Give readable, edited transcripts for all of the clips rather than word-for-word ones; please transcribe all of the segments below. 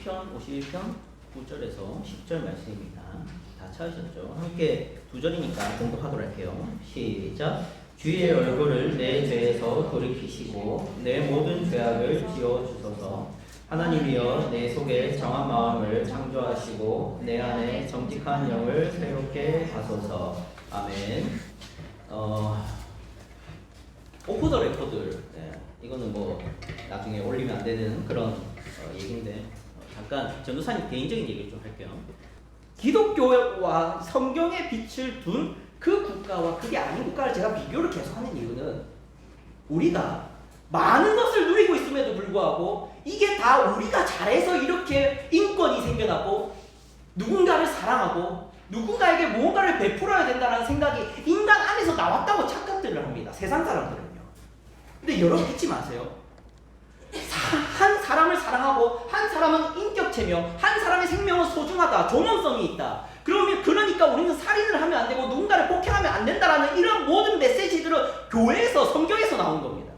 시편 51편 9절에서 10절 말씀입니다. 다 찾으셨죠? 함께 두 절이니까 공독하도록 할게요. 시작. 주의 얼굴을 내 죄에서 돌이키시고 내 모든 죄악을 지워주소서. 하나님이여 내 속에 정한 마음을 창조하시고 내 안에 정직한 영을 새롭게 하소서. 아멘. 오프 더 레코드. 네, 이거는 뭐 나중에 올리면 안 되는 그런 얘기인데 잠깐 전도사님 개인적인 얘기를 좀 할게요. 기독교와 성경의 빛을 둔 그 국가와 그게 아닌 국가를 제가 비교를 계속하는 이유는 우리가 많은 것을 누리고 있음에도 불구하고 이게 다 우리가 잘해서 이렇게 인권이 생겨나고 누군가를 사랑하고 누군가에게 무언가를 베풀어야 된다는 생각이 인간 안에서 나왔다고 착각들을 합니다. 세상 사람들은요. 근데 여러분 잊지 마세요. 한 사람을 사랑하고 한 사람은 인격체며 한 사람의 생명은 소중하다. 존엄성이 있다. 그러니까 우리는 살인을 하면 안 되고 누군가를 폭행하면 안 된다라는 이런 모든 메시지들은 교회에서 성경에서 나온 겁니다.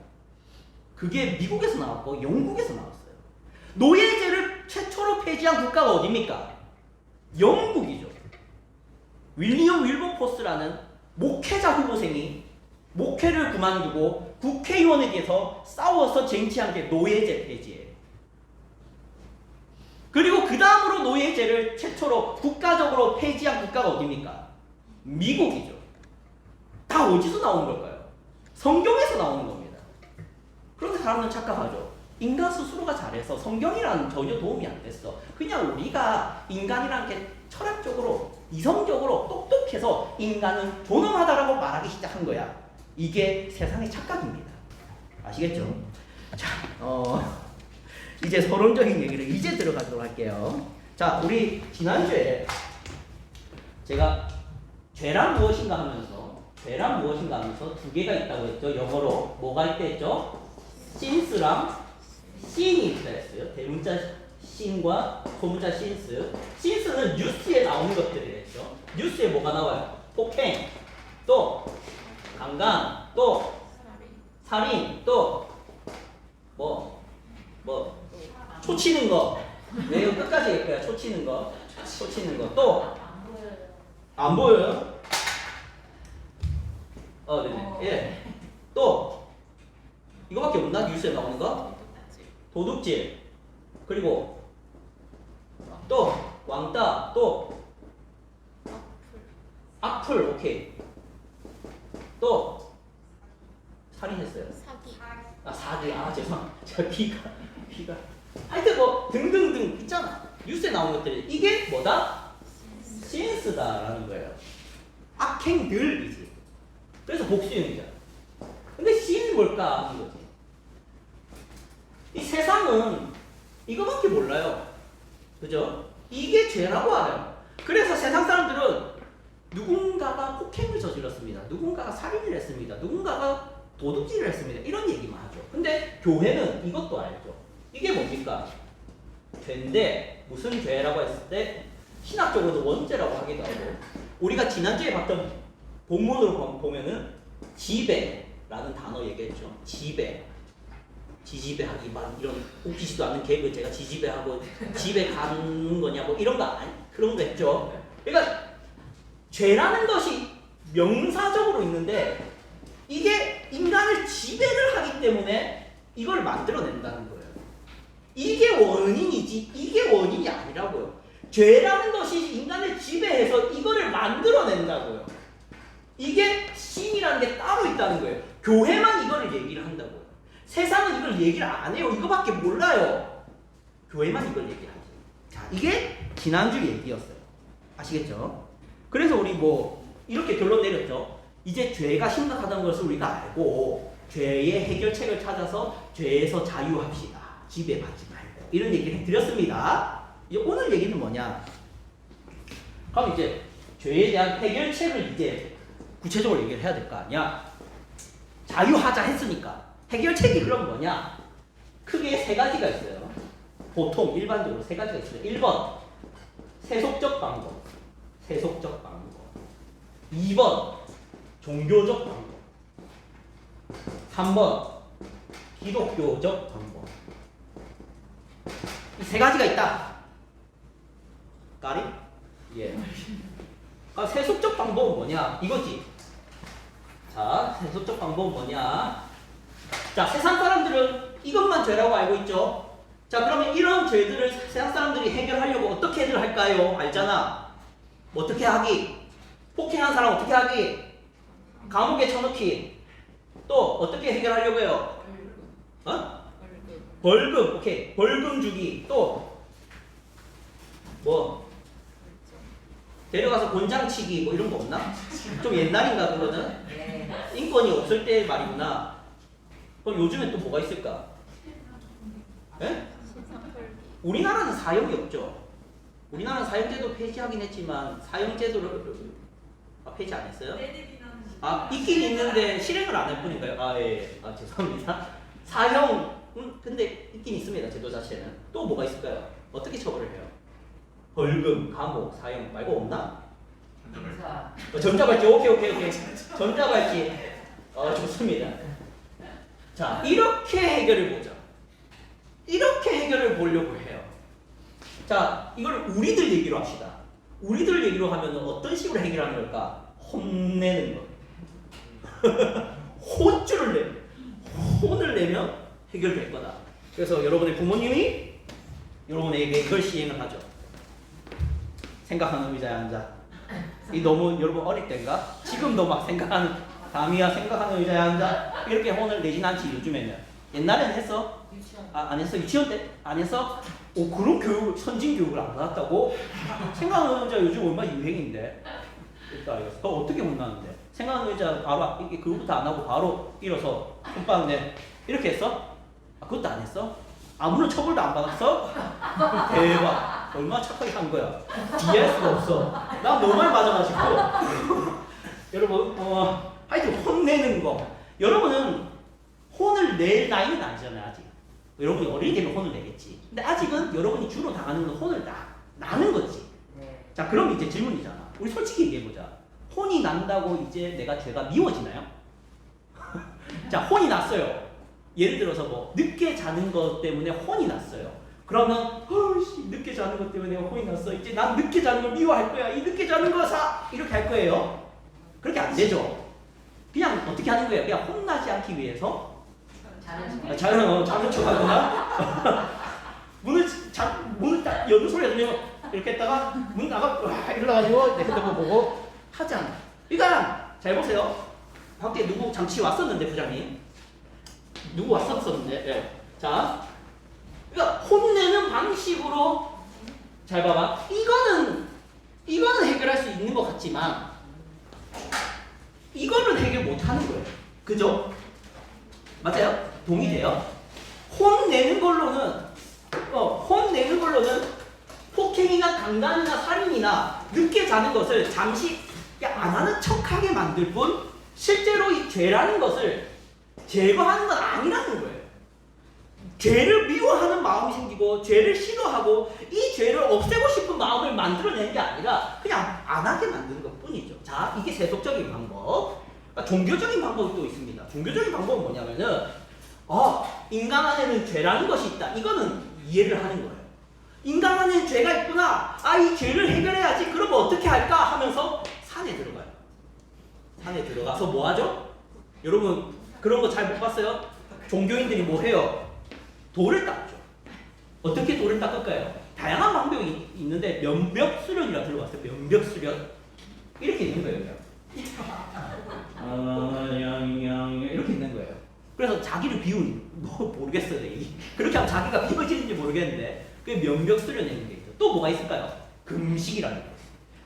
그게 미국에서 나왔고 영국에서 나왔어요. 노예제를 최초로 폐지한 국가가 어디입니까? 영국이죠. 윌리엄 윌버포스라는 목회자 후보생이 목회를 그만두고 국회의원에 대해서 싸워서 쟁취한 게 노예제 폐지예요. 그리고 그 다음으로 노예제를 최초로 국가적으로 폐지한 국가가 어디입니까? 미국이죠. 다 어디서 나온 걸까요? 성경에서 나오는 겁니다. 그런데 사람들은 착각하죠. 인간 스스로가 잘해서 성경이라는 전혀 도움이 안 됐어. 그냥 우리가 인간이라는 게 철학적으로 이성적으로 똑똑해서 인간은 존엄하다라고 말하기 시작한 거야. 이게 세상의 착각입니다. 아시겠죠? 자, 이제 서론적인 얘기를 이제 들어가도록 할게요. 자, 우리 지난주에 제가 죄란 무엇인가 하면서 두 개가 있다고 했죠. 영어로 뭐가 있다 했죠? since랑 sin이 있다 했어요. 대문자 sin과 소문자 since. since는 뉴스에 나오는 것들을 했죠. 뉴스에 뭐가 나와요? 폭행, 또 강간, 또 살인, 또 초치는 거. 네, 이거 끝까지 할 거야. 초치는 거. 또 안 보여요? 네네. 예. 또 이거밖에 없나? 뉴스에 나오는 거? 도둑질. 그리고 또 왕따. 또 악플. 오케이. 또 살인했어요. 사기. 죄송합니다. 제가 귀가 하여튼 뭐 등등등 있잖아. 뉴스에 나온 것들이 이게 뭐다? 신스다라는 거예요. 악행들이지. 그래서 복수형이죠. 근데 신이 뭘까 하는 거지. 이 세상은 이거밖에 몰라요. 그죠? 이게 죄라고 알아요. 그래서 세상 사람들은 누군가가 폭행을 저질렀습니다. 누군가가 살인을 했습니다. 누군가가 도둑질을 했습니다. 이런 얘기만 하죠. 근데 교회는 이것도 알죠. 이게 뭡니까? 죄인데 무슨 죄라고 했을 때 신학적으로도 원죄라고 하기도 하고 우리가 지난주에 봤던 본문으로 보면은 지배라는 단어 얘기했죠. 지지배하기 막 이런 웃기지도 않는 개그 제가 지지배하고 지배 가는 거냐고 이런 거 그런 거 했죠. 그러니까 죄라는 것이 명사적으로 있는데 이게 인간을 지배를 하기 때문에 이걸 만들어낸다는 거예요. 이게 원인이지 이게 원인이 아니라고요. 죄라는 것이 인간을 지배해서 이거를 만들어낸다고요. 이게 신이라는 게 따로 있다는 거예요. 교회만 이거를 얘기를 한다고요. 세상은 이걸 얘기를 안 해요. 이거밖에 몰라요. 교회만 이걸 얘기하지. 자, 이게 지난주 얘기였어요. 아시겠죠? 그래서 우리 이렇게 결론 내렸죠. 이제 죄가 심각하다는 것을 우리가 알고 죄의 해결책을 찾아서 죄에서 자유합시다. 지배받지 말고. 이런 얘기를 해드렸습니다. 이제 오늘 얘기는 뭐냐? 그럼 이제 죄에 대한 해결책을 이제 구체적으로 얘기를 해야 될 거 아니야? 자유하자 했으니까 해결책이 그럼 뭐냐? 크게 세 가지가 있어요. 보통 일반적으로 세 가지가 있어요. 1번 세속적 방법 2번 종교적 방법 3번 기독교적 방법. 이 세 가지가 있다. 까리? 예. 아, 세속적 방법은 뭐냐? 이거지. 자, 세속적 방법은 뭐냐? 자, 세상 사람들은 이것만 죄라고 알고 있죠? 자, 그러면 이런 죄들을 세상 사람들이 해결하려고 어떻게들 할까요? 알잖아. 어떻게 하기? 폭행한 사람 어떻게 하기? 감옥에 쳐넣기. 또 어떻게 해결하려고요? 어? 벌금. 오케이. 벌금 주기. 또 뭐? 데려가서 곤장치기 뭐 이런 거 없나? 좀 옛날인가 그거는? 인권이 없을 때 말이구나. 그럼 요즘에 또 뭐가 있을까? 예? 우리나라는 사형이 없죠. 우리나라는 사형제도 폐지하긴 했지만 사형제도를 폐지 안 했어요? 아, 있긴 있는데 실행을 안 할 뿐인가요? 아, 예. 아, 죄송합니다. 사형 근데 있긴 있습니다. 제도 자체는. 또 뭐가 있을까요? 어떻게 처벌을 해요? 벌금, 감옥, 사형 말고 없나? 전자발찌. 오케이. 전자발찌. 좋습니다. 자, 이렇게 해결을 보자. 이렇게 해결을 보려고 해요. 자, 이걸 우리들 얘기로 합시다. 우리들 얘기로 하면 어떤 식으로 해결하는 걸까? 혼내는 거. 혼줄을 내면, 혼을 내면 해결될 거다. 그래서 여러분의 부모님이 여러분에게 이걸 시행을 하죠. 생각하는 의자에 앉아. 이 너무 여러분 어릴 때인가? 지금도 막 생각하는, 담이야 생각하는 의자에 앉아. 이렇게 혼을 내진 않지 요즘에는. 옛날에는 했어? 아, 안 했어? 유치원 때? 안 했어? 오, 그런 교육, 선진 교육을 안 받았다고? 생각하는 의자 요즘 얼마나 유행인데? 일단 알겠어. 너 어떻게 혼나는데? 생각하는 의자 바로 이게 그거부터 안 하고 바로 일어서 손바닥 내 이렇게 했어? 아, 그것도 안 했어? 아무런 처벌도 안 받았어? 대박. 얼마나 착하게 한 거야. 이해할 수가 없어. 나 너무 많이 맞아가지고. 여러분, 하여튼 혼내는 거. 여러분은 혼을 낼 나이는 아니잖아요, 아직. 여러분이 어린이 되면 혼을 내겠지. 근데 아직은 여러분이 주로 당하는 건 혼을 나는 거지. 자, 그럼 이제 질문이잖아. 우리 솔직히 얘기해보자. 혼이 난다고 이제 내가 죄가 미워지나요? 자, 혼이 났어요. 예를 들어서 뭐 늦게 자는 것 때문에 혼이 났어요. 그러면 늦게 자는 것 때문에 내가 혼이 났어. 이제 난 늦게 자는 걸 미워할 거야. 이 늦게 자는 거 이렇게 할 거예요. 그렇게 안 되죠. 그냥 어떻게 하는 거예요? 그냥 혼나지 않기 위해서 자는 척 하거나 문을 딱 여는 소리가 들리면 이렇게 했다가 문 나가 일어나가지고 내 핸드폰 보고 하지 않아. 그러니까 잘 보세요. 밖에 누구 잠시 왔었는데 부장님 누구 왔었었는데 네. 자, 그러니까 혼내는 방식으로 잘 봐봐. 이거는 해결할 수 있는 것 같지만 이거는 해결 못하는 거예요. 그죠? 맞아요? 동의돼요? 혼내는 걸로는 폭행이나 강간이나 살인이나 늦게 자는 것을 잠시 안 하는 척하게 만들 뿐 실제로 이 죄라는 것을 제거하는 건 아니라는 거예요. 죄를 미워하는 마음이 생기고 죄를 싫어하고 이 죄를 없애고 싶은 마음을 만들어내는 게 아니라 그냥 안 하게 만드는 것 뿐이죠. 자, 이게 세속적인 방법. 그러니까 종교적인 방법이 또 있습니다. 종교적인 방법은 뭐냐면은 인간 안에는 죄라는 것이 있다. 이거는 이해를 하는 거예요. 인간 안에는 죄가 있구나. 이 죄를 해결해야지. 그러면 어떻게 할까 하면서 산에 들어가요. 산에 들어가서 뭐 하죠? 여러분 그런 거 잘 못 봤어요? 종교인들이 뭐 해요? 돌을 닦죠. 어떻게 돌을 닦을까요? 다양한 방법이 있는데 면벽수련이라고 들어봤어요? 면벽수련? 이렇게 있는 거예요. 이렇게 있는 거예요. 그래서 자기를 비운 모르겠어요. 그렇게 하면 자기가 비워지는지 모르겠는데 그게 면벽수련이라는 게 있어요. 또 뭐가 있을까요? 금식이라는 게 있어요.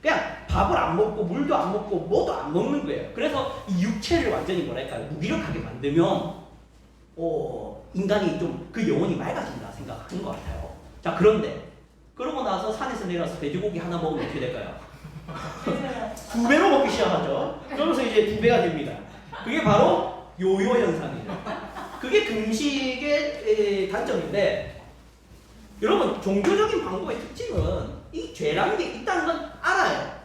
그냥 밥을 안 먹고 물도 안 먹고 뭐도 안 먹는 거예요. 그래서 이 육체를 완전히 뭐랄까요? 무기력하게 만들면 인간이 좀 그 영혼이 맑아진다 생각하는 것 같아요. 자, 그런데 그러고 나서 산에서 내려와서 돼지고기 하나 먹으면 어떻게 될까요? 2배로 먹기 시작하죠. 그러면서 이제 2배가 됩니다. 그게 바로 요요 현상이에요. 그게 금식의 단점인데 여러분 종교적인 방법의 특징은 이 죄라는 게 있다는 건 알아요.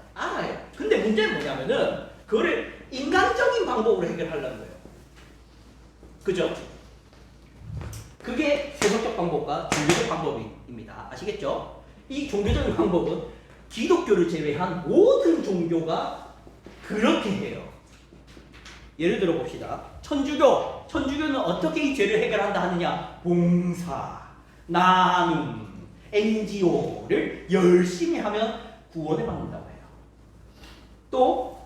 근데 문제는 뭐냐면은 그거를 인간적인 방법으로 해결하려는 거예요. 그죠? 그게 세속적 방법과 종교적 방법입니다. 아시겠죠? 이 종교적인 방법은 기독교를 제외한 모든 종교가 그렇게 해요. 예를 들어 봅시다. 천주교는 어떻게 이 죄를 해결한다 하느냐? 봉사, 나눔, NGO를 열심히 하면 구원을 받는다고 해요. 또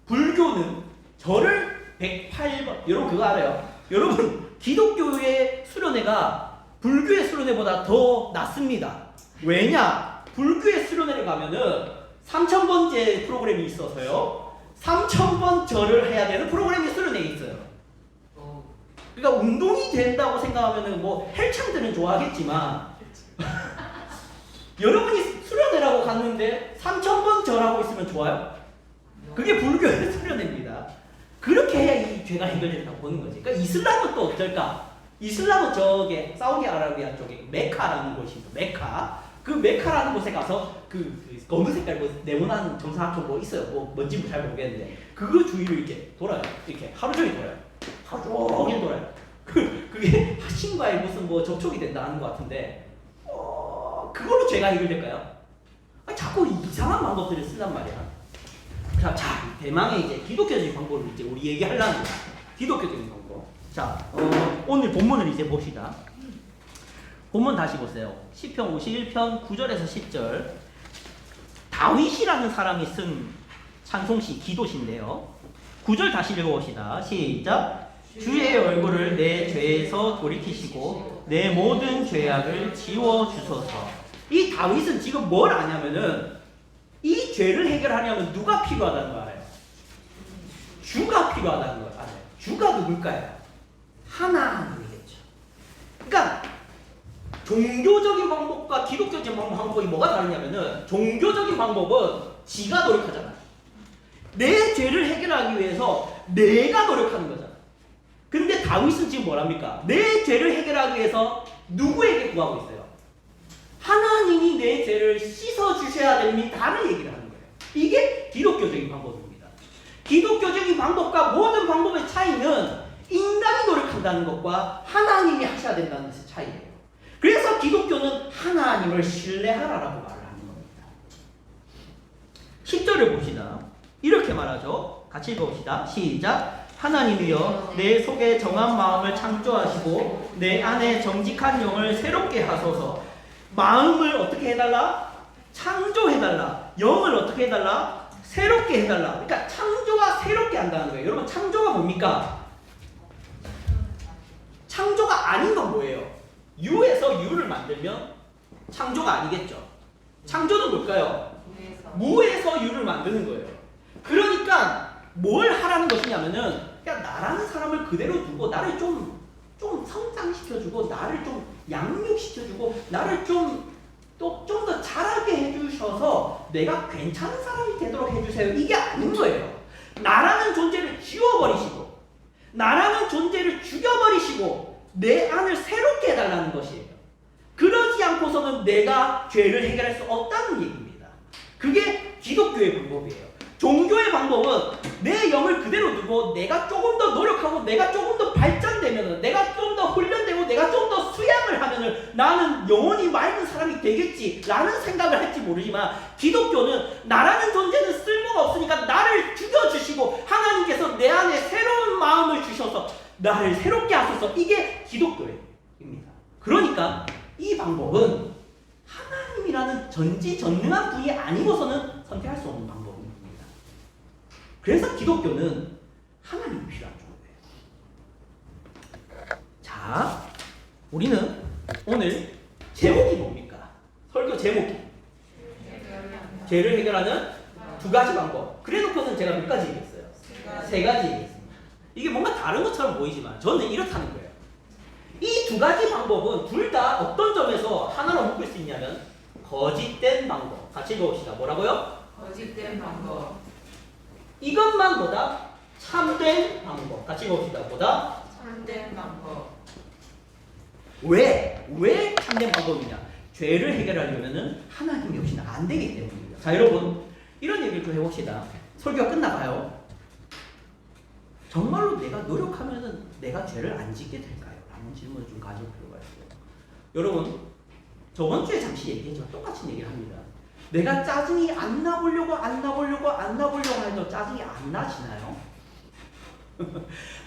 불교는 절을 108번, 여러분 그거 알아요? 여러분 기독교의 수련회가 불교의 수련회보다 더 낫습니다. 왜냐? 불교의 수련회를 가면은 3000번째 프로그램이 있어서요. 3000번 절을 해야 되는 프로그램이 수련회에 있어요. 그러니까 운동이 된다고 생각하면은 뭐 헬창들은 좋아하겠지만 여러분이 수련회라고 갔는데 3000번 절하고 있으면 좋아요? 그게 불교의 수련회입니다. 그렇게 해야 이 죄가 해결된다고 보는 거지. 그러니까 이슬람은 또 어떨까? 이슬람은 저게 사우디아라비아 쪽에 메카라는 곳이 있어. 메카. 그 메카라는 곳에 가서 그 검은 색깔 뭐 네모난 정사각형 뭐 있어요. 뭐 뭔지 잘 모르겠는데 그거 주위를 이렇게 돌아요. 이렇게 하루 종일 돌아요. 하루 종일 돌아요. 그게 신과의 무슨 뭐 접촉이 된다 하는 것 같은데 그걸로 죄가 해결될까요? 아니, 자꾸 이상한 방법들을 쓴단 말이야. 자, 대망의 이제 기독교적인 방법을 이제 우리 얘기하려는 거야. 기독교적인 방법. 자, 오늘 본문을 이제 봅시다. 본문 다시 보세요. 시편 51편 9절에서 10절. 다윗이라는 사람이 쓴 찬송시, 기도시인데요. 9절 다시 읽어봅시다. 시작. 주의 얼굴을 내 죄에서 돌이키시고 내 모든 죄악을 지워주소서. 이 다윗은 지금 뭘 아냐면은 이 죄를 해결하려면 누가 필요하다는 거 알아요? 주가 필요하다는 걸 알아요. 주가 누굴까요? 하나님이겠죠. 그러니까 종교적인 방법과 기독교적인 방법이 뭐가 다르냐면은 종교적인 방법은 지가 노력하잖아. 내 죄를 해결하기 위해서 내가 노력하는 거잖아. 근데 다윗은 지금 뭐랍니까? 내 죄를 해결하기 위해서 누구에게 구하고 있어요? 하나님이 내 죄를 씻어주셔야 됩니다를 얘기를 하는 거예요. 이게 기독교적인 방법입니다. 기독교적인 방법과 모든 방법의 차이는 인간이 노력한다는 것과 하나님이 하셔야 된다는 것의 차이예요. 그래서 기독교는 하나님을 신뢰하라라고 말을 하는 겁니다. 10절을 봅시다. 이렇게 말하죠. 같이 읽어봅시다. 시작. 하나님이여 내 속에 정한 마음을 창조하시고 내 안에 정직한 영을 새롭게 하소서. 마음을 어떻게 해달라? 창조해달라. 영을 어떻게 해달라? 새롭게 해달라. 그러니까 창조와 새롭게 한다는 거예요. 여러분 창조가 뭡니까? 창조가 아닌 건 뭐예요? 유에서 유를 만들면 창조가 아니겠죠. 창조는 뭘까요? 무에서 유를 만드는 거예요. 그러니까 뭘 하라는 것이냐면은 그냥 나라는 사람을 그대로 두고 나를 좀 성장시켜주고 나를 좀 양육시켜주고 나를 좀 더 잘하게 해주셔서 내가 괜찮은 사람이 되도록 해주세요. 이게 아닌 거예요. 나라는 존재를 지워버리시고 나라는 존재를 죽여버리시고 내 안을 새롭게 해달라는 것이에요. 그러지 않고서는 내가 죄를 해결할 수 없다는 얘기입니다. 그게 기독교의 방법이에요. 종교의 방법은 내 영을 그대로 두고 내가 조금 더 노력하고 내가 조금 더 발전되면은 내가 좀 더 훈련되고 내가 좀 더 수양을 하면은 나는 영혼이 맑은 사람이 되겠지 라는 생각을 할지 모르지만 기독교는 나라는 존재는 쓸모가 없으니까 나를 죽여주시고 하나님께서 내 안에 새로운 마음을 주셔서 나를 새롭게 하소서. 이게 기독교입니다. 그러니까 이 방법은 하나님이라는 전지전능한 분이 아니고서는 선택할 수 없는 방법입니다. 그래서 기독교는 하나님이 필요한 종교예요. 자, 우리는 오늘 제목이 뭡니까? 설교 제목이 죄를 해결하는 두 가지 방법. 그래놓고는 제가 몇 가지 얘기했어요? 세 가지 얘기했습니다. 이게 뭔가 다른 것처럼 보이지만 저는 이렇다는 거예요. 이 두 가지 방법은 둘 다 어떤 점에서 하나로 묶을 수 있냐면 거짓된 방법. 같이 읽어봅시다. 뭐라고요? 거짓된 방법. 이것만 보다 참된 방법. 같이 읽어봅시다. 보다 참된 방법. 왜 참된 방법이냐? 죄를 해결하려면은 하나님이 없이는 안 되기 때문입니다. 자, 여러분 이런 얘기를 좀 해봅시다. 설교가 끝나가요. 정말로 내가 노력하면은 내가 죄를 안 짓게 될까요? 라는 질문을 좀 가질 필요가 있어요. 여러분 저번 주에 잠시 얘기했지만 똑같은 얘기를 합니다. 내가 짜증이 안 나보려고 해도 짜증이 안 나시나요?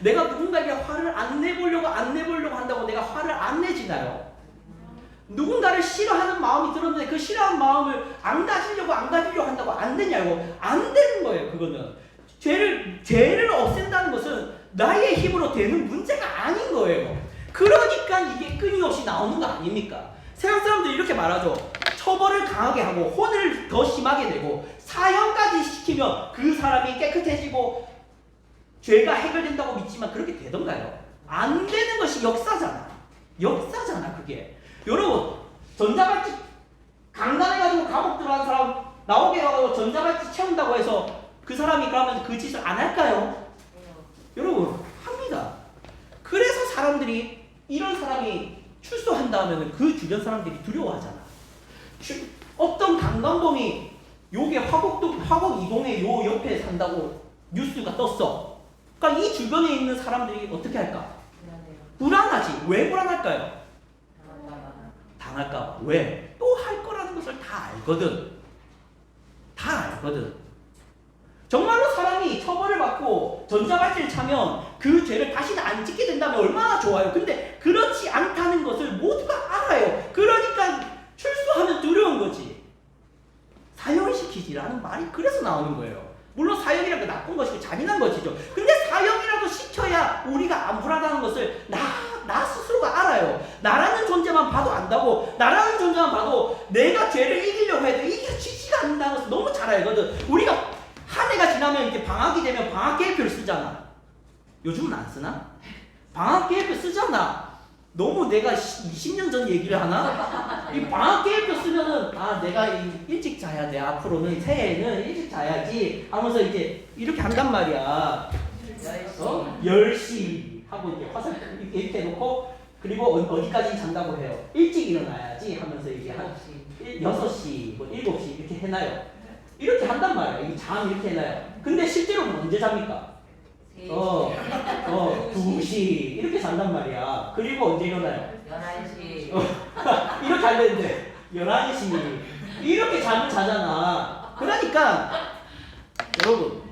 내가 누군가에게 화를 안 내보려고 한다고 내가 화를 안 내지나요? 누군가를 싫어하는 마음이 들었는데 그 싫어하는 마음을 안 가지려고 한다고 안 되냐고. 안 되는 거예요. 그거는 죄를 없앤다는 것은 나의 힘으로 되는 문제가 아닌 거예요. 그러니까 이게 끊임없이 나오는 거 아닙니까? 세상 사람들이 이렇게 말하죠. 처벌을 강하게 하고 혼을 더 심하게 내고 사형까지 시키면 그 사람이 깨끗해지고 죄가 해결된다고 믿지만 그렇게 되던가요? 안 되는 것이 역사잖아. 그게. 여러분, 전자발찌 강간해가지고 감옥 들어간 사람 나오게 해가지고 전자발찌 채운다고 해서 그 사람이 그러면 그 짓을 안 할까요? 여러분, 합니다. 그래서 사람들이 이런 사람이 출소한다면 그 주변 사람들이 두려워하잖아. 어떤 강간범이 요게 화곡 이동에 요 옆에 산다고 뉴스가 떴어. 그러니까 이 주변에 있는 사람들이 어떻게 할까? 불안하지. 왜 불안할까요? 당할까봐. 왜? 또 할 거라는 것을 다 알거든. 정말로 사람이 처벌을 받고 전자발찌를 차면 그 죄를 다시는 안 짓게 된다면 얼마나 좋아요. 근데 그렇지 않다는 것을 모두가 알아요. 그러니까 출소하면 두려운 거지. 사형을 시키지라는 말이 그래서 나오는 거예요. 물론 사형이라는 게 나쁜 것이고 잔인한 것이죠. 근데 사형이라도 시켜야 우리가 안 불안하다는 것을 나 스스로가 알아요. 나라는 존재만 봐도 안다고. 나라는 존재만 봐도 내가 죄를 이기려고 해도 이겨지지가 않는다는 것을 너무 잘 알거든. 우리가 한 해가 지나면 이제 방학이 되면 방학 계획표를 쓰잖아. 요즘은 안 쓰나? 방학 계획표 쓰잖아. 너무 내가 20년 전 얘기를 하나? 이 방학 계획표 쓰면은 내가 일찍 자야 돼. 앞으로는 새해에는 일찍 자야지 하면서 이제 이렇게 한단 말이야. 10시 하고 이제 화살 이렇게 해놓고 그리고 어디까지 잔다고 해요. 일찍 일어나야지 하면서 이제 한 6시, 7시 이렇게 해놔요. 이렇게 한단 말이야. 이 잠 이렇게 해놔요. 근데 실제로는 언제 잡니까? 2시 이렇게 잔단 말이야. 그리고 언제 일어나요? 11시. 이렇게 안 되는데 11시 이렇게 잠을 자잖아. 그러니까 여러분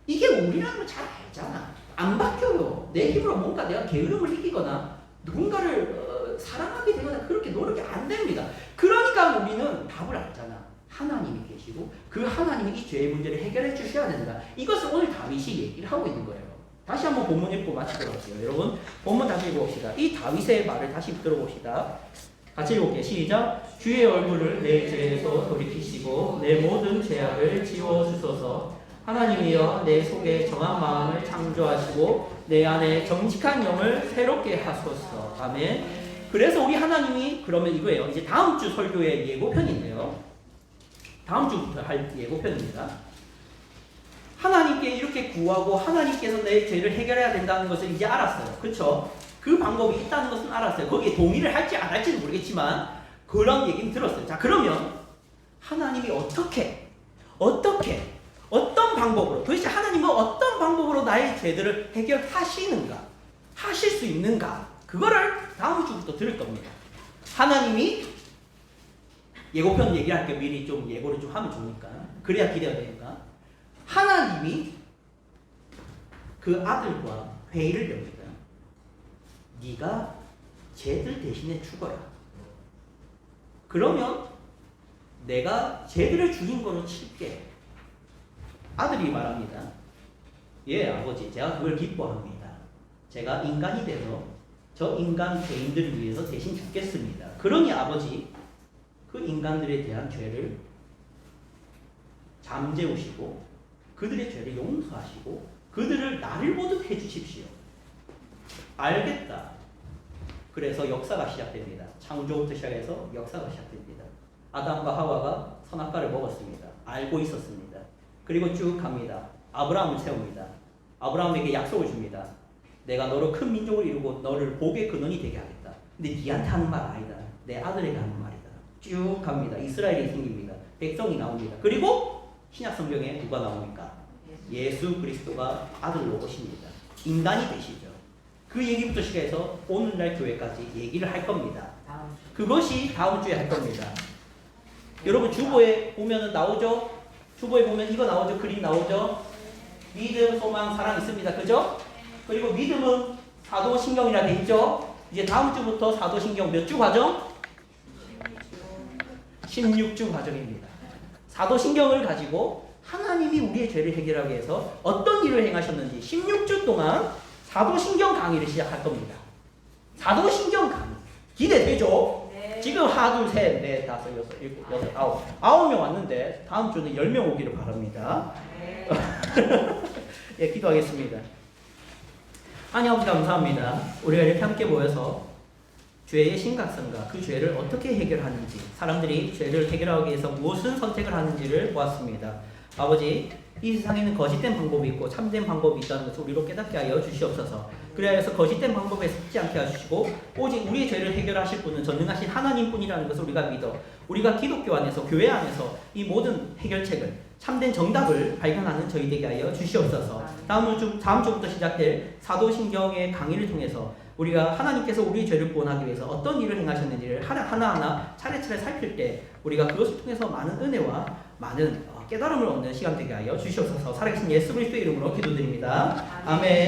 이게 우리라는 걸 잘 알잖아. 안 바뀌어요. 내 힘으로 뭔가 내가 게으름을 이기거나 누군가를 사랑하게 되거나 그렇게 노력이 안 됩니다. 그러니까 우리는 답을 알잖아. 하나님이 계시고 그 하나님이 이 죄의 문제를 해결해 주셔야 된다. 이것을 오늘 다윗이 얘기를 하고 있는 거예요. 다시 한번 본문 읽고 마치도록 할게요. 여러분 본문 다시 읽어봅시다. 이 다윗의 말을 다시 들어봅시다. 같이 읽어볼게요. 시작. 주의 얼굴을 내 죄에서 돌이키시고 내 모든 죄악을 지워주소서. 하나님이여 내 속에 정한 마음을 창조하시고 내 안에 정직한 영을 새롭게 하소서. 아멘. 그래서 우리 하나님이 그러면 이거예요. 이제 다음 주 설교의 예고편인데요. 다음 주부터 할 예고편입니다. 하나님께 이렇게 구하고 하나님께서 내 죄를 해결해야 된다는 것을 이제 알았어요. 그렇죠? 그 방법이 있다는 것은 알았어요. 거기에 동의를 할지 안 할지는 모르겠지만 그런 얘기는 들었어요. 자, 그러면 하나님이 어떤 방법으로 도대체 하나님은 어떤 방법으로 나의 죄들을 해결하시는가? 하실 수 있는가? 그거를 다음 주부터 들을 겁니다. 하나님이 예고편 얘기할 게 미리 좀 예고를 좀 하면 좋으니까. 그래야 기대가 되니까. 하나님이 그 아들과 회의를 엽니다. 네가 쟤들 대신에 죽어라. 그러면 내가 쟤들을 주인공으로 칠게. 아들이 말합니다. 예, 아버지, 제가 그걸 기뻐합니다. 제가 인간이 돼서 저 인간 죄인들을 위해서 대신 죽겠습니다. 그러니 아버지, 그 인간들에 대한 죄를 잠재우시고 그들의 죄를 용서하시고 그들을 나를 보듯 해주십시오. 알겠다. 그래서 역사가 시작됩니다. 창조부터 시작해서 역사가 시작됩니다. 아담과 하와가 선악과를 먹었습니다. 알고 있었습니다. 그리고 쭉 갑니다. 아브라함을 세웁니다. 아브라함에게 약속을 줍니다. 내가 너로 큰 민족을 이루고 너를 복의 근원이 되게 하겠다. 근데 니한테 하는 말 아니다. 내 아들에게 하는 말이다. 쭉 갑니다. 이스라엘이 생깁니다. 백성이 나옵니다. 그리고 신약 성경에 누가 나옵니까? 예수 그리스도가 아들로 오십니다. 인간이 되시죠. 그 얘기부터 시작해서 오늘날 교회까지 얘기를 할 겁니다. 그것이 다음 주에 할 겁니다. 여러분 주보에 보면은 나오죠? 주보에 보면 이거 나오죠? 그림 나오죠? 믿음, 소망, 사랑 있습니다. 그죠? 그리고 믿음은 사도신경이라 돼 있죠? 이제 다음 주부터 사도신경 몇 주 과정? 16주 과정입니다. 사도신경을 가지고 하나님이 우리의 죄를 해결하기 위해서 어떤 일을 행하셨는지 16주 동안 사도신경 강의를 시작할 겁니다. 사도신경 강의. 기대되죠? 네. 지금 하나, 둘, 셋, 넷, 다섯, 여섯, 일곱, 여덟, 아홉 명 왔는데 다음 주는 10명 오기를 바랍니다. 네. 예, 기도하겠습니다. 하나님 아버지 감사합니다. 우리가 이렇게 함께 모여서 죄의 심각성과 그 죄를 어떻게 해결하는지, 사람들이 죄를 해결하기 위해서 무엇을 선택을 하는지를 보았습니다. 아버지, 이 세상에는 거짓된 방법이 있고 참된 방법이 있다는 것을 우리로 깨닫게 하여 주시옵소서. 그래서 거짓된 방법에 속지 않게 하시고 오직 우리의 죄를 해결하실 분은 전능하신 하나님뿐이라는 것을 우리가 믿어 우리가 기독교 안에서, 교회 안에서 이 모든 해결책을, 참된 정답을 발견하는 저희 되게 하여 주시옵소서. 다음 주부터 시작될 사도신경의 강의를 통해서 우리가 하나님께서 우리의 죄를 구원하기 위해서 어떤 일을 행하셨는지를 하나하나 차례차례 살필 때 우리가 그것을 통해서 많은 은혜와 많은 깨달음을 얻는 시간 되게 하여 주시옵소서. 살아계신 예수 그리스도의 이름으로 기도드립니다. 아멘.